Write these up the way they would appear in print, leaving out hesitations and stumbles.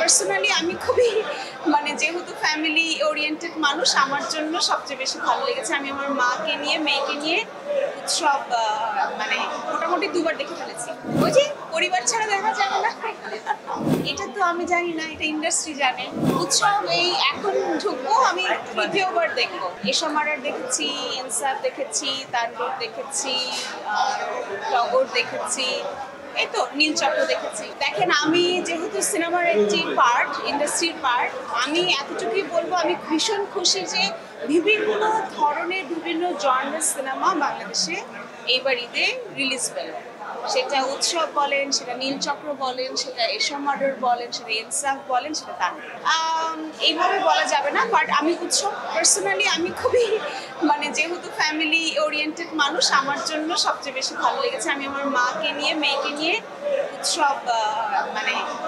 Personally আমি খুবই যেহেতু ফ্যামিলি ওরিয়েন্টেড মানুষ, আমার জন্য সবচেয়ে বেশি ভালো লেগেছে। আমি আমার মাকে নিয়ে মেয়েকে নিয়ে উৎসব মোটামুটি দুবার দেখে ফেলেছি। ওই যে পরিবার ছাড়া দেখা যাবে না, এটা তো আমি জানি না, এটা ইন্ডাস্ট্রি জানে। উৎসব এই এখন ঢুকবো, আমি তৃতীয়বার দেখবো। এশামারার দেখেছি, ইনসাফ দেখেছি, তাণ্ডব দেখেছি, টগর দেখেছি, এই তো নীলচক্র দেখেছি। দেখেন, আমি যেহেতু সিনেমার একটি পার্ট, ইন্ডাস্ট্রির পার্ট, আমি এতটুকুই বলবো, আমি ভীষণ খুশি যে বিভিন্ন ধরনের বিভিন্ন জনরার সিনেমা বাংলাদেশে এইবার ঈদে রিলিজ পেল। সেটা উৎসব বলেন, সেটা নীলচক্র বলেন, সেটা এশামারার বলেন, সেটা ইনসাফ বলেন, সেটা তাণ্ডব। এইভাবে বলা যাবে না, বাট আমি উৎসব পার্সোনালি আমি খুবই যেহেতু ফ্যামিলি ওরিয়েন্টেড মানুষ, আমার জন্য সবচেয়ে বেশি ভালো লেগেছে। আমি আমার মাকে নিয়ে মেয়েকে নিয়ে উৎসব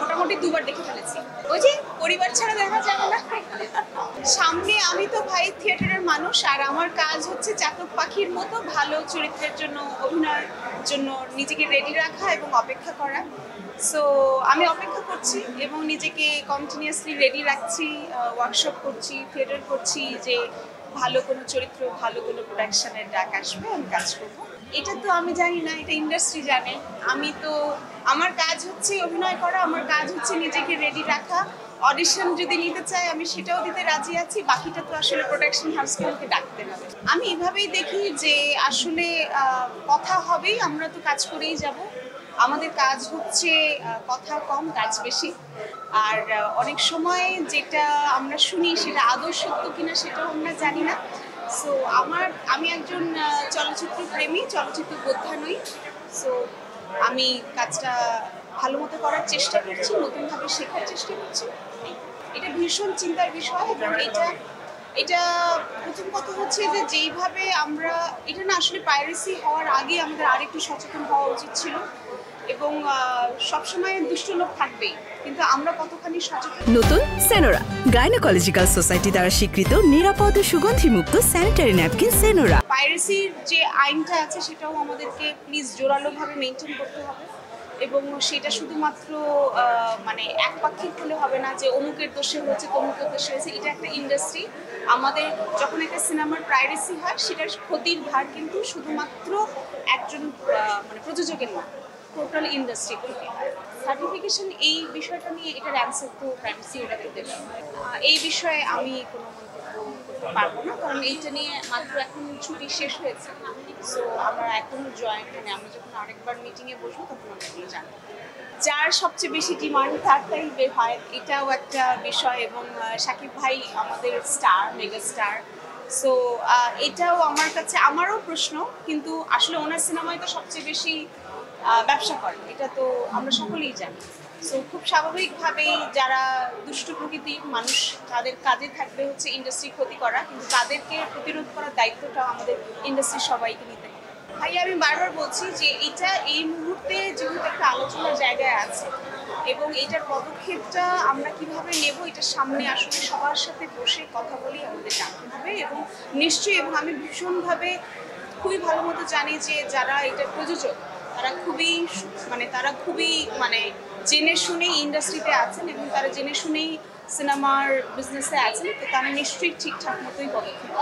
মোটামুটি দুবার দেখে ফেলেছি। ওই যে পরিবার ছাড়া দেখা যাবে না। সামনে আমি তো ভাই থিয়েটারের মানুষ, আর আমার কাজ হচ্ছে চাতক পাখির মতো ভালো চরিত্রের জন্য, অভিনয়ের জন্য নিজেকে রেডি রাখা এবং অপেক্ষা করা। সো আমি অপেক্ষা করছি এবং নিজেকে কন্টিনিউয়াসলি রেডি রাখছি, ওয়ার্কশপ করছি, থিয়েটার করছি যে ভালো কোনো চরিত্র, ভালো কোনো প্রোডাকশনের ডাক আসবে, আমি কাজ করবো। এটা তো আমি জানি না, এটা ইন্ডাস্ট্রি জানে। আমার কাজ হচ্ছে অভিনয় করা, আমার কাজ হচ্ছে নিজেকে রেডি রাখা। অডিশন যদি নিতে চাই আমি সেটাও দিতে রাজি আছি, বাকিটা তো আসলে প্রোডাকশন হাউসকে আমাকে ডাকতে হবে। আমি এভাবেই দেখি যে আসলে কথা হবেই, আমরা তো কাজ করেই যাব। আমাদের কাজ হচ্ছে কথা কম, কাজ বেশি। আর অনেক সময় যেটা আমরা শুনি সেটা আদৌ সত্য কিনা সেটাও আমরা জানি না। সো আমি একজন চলচ্চিত্র প্রেমী, চলচ্চিত্র বোদ্ধা নই। সো আমি কাজটা ভালো মতো করার চেষ্টা করছি, নতুনভাবে শেখার চেষ্টা করছি। এটা ভীষণ চিন্তার বিষয়। এবং এটা প্রথম কথা হচ্ছে যে যেইভাবে আমরা, এটা না আসলে পাইরেসি হওয়ার আগে আমাদের আরেকটু সচেতন হওয়া উচিত ছিল। এবং সবসময় দুষ্ট লোক থাকবেই, কিন্তু আমরা কতখানি সচেতন। নতুন সেনোরা গাইনোকোলজিক্যাল সোসাইটি দ্বারা স্বীকৃত নিরাপদ ও সুগন্ধিমুক্ত স্যানিটারি ন্যাপকিন সেনোরা। পাইরেসির যে আইনটা আছে সেটাও আমাদেরকে প্লিজ জোরালোভাবে মেনটেন করতে হবে। এবং সেটা শুধুমাত্র একপাক্ষিক হলে হবে না যে অমুকের দোষে হয়েছে, তমুকের দোষে হয়েছে। এটা একটা ইন্ডাস্ট্রি। আমাদের যখন একটা সিনেমার পাইরেসি হয়, সেটার ক্ষতির ভার কিন্তু শুধুমাত্র একজন প্রযোজকের না, টোটাল ইন্ডাস্ট্রি ক্ষতি হয়। সার্টিফিকেশন এই বিষয়টা নিয়ে, এটার অ্যান্সার তো প্রাইভেসি ওটাকে দেবে। এই বিষয়ে আমি কোনো মন্তব্য করতে পারবো না, কারণ এইটা নিয়ে মাত্র এখন ছুটি শেষ হয়েছে। সো আমরা এখনো আমরা যখন আরেকবার মিটিংয়ে বসবো তখন আমরা এগুলো জানবো। যার সবচেয়ে বেশি ডিমান্ড তারটাই বের হয়, এটাও একটা বিষয়। এবং শাকিব ভাই আমাদের স্টার, মেগা স্টার। সো এটাও আমার কাছে, আমারও প্রশ্ন, কিন্তু আসলে ওনার সিনেমায় তো সবচেয়ে বেশি ব্যবসা করে, এটা তো আমরা সকলেই জানি। সো খুব স্বাভাবিকভাবেই যারা দুষ্ট প্রকৃতির মানুষ, তাদের কাজে থাকবে হচ্ছে ইন্ডাস্ট্রি ক্ষতি করা, কিন্তু তাদেরকে প্রতিরোধ করার দায়িত্বটা আমাদের ইন্ডাস্ট্রির সবাইকে নিতে হবে। ভাই, আমি বারবার বলছি যে এটা এই মুহূর্তে যেহেতু একটা আলোচনার জায়গায় আছে, এবং এটার পদক্ষেপটা আমরা কিভাবে নেব, এটা সামনে আসলে সবার সাথে বসে কথা বলেই আমাদের জানতে হবে। এবং নিশ্চয়ই, এবং আমি ভীষণভাবে খুবই ভালো মতো জানি যে যারা এটা প্রযোজক, তারা খুবই জেনে শুনেই ইন্ডাস্ট্রিতে আছেন, এবং তারা জেনে শুনেই সিনেমার বিজনেসে আছেন। তো তারা নিশ্চয়ই ঠিকঠাক মতোই পদক্ষেপ।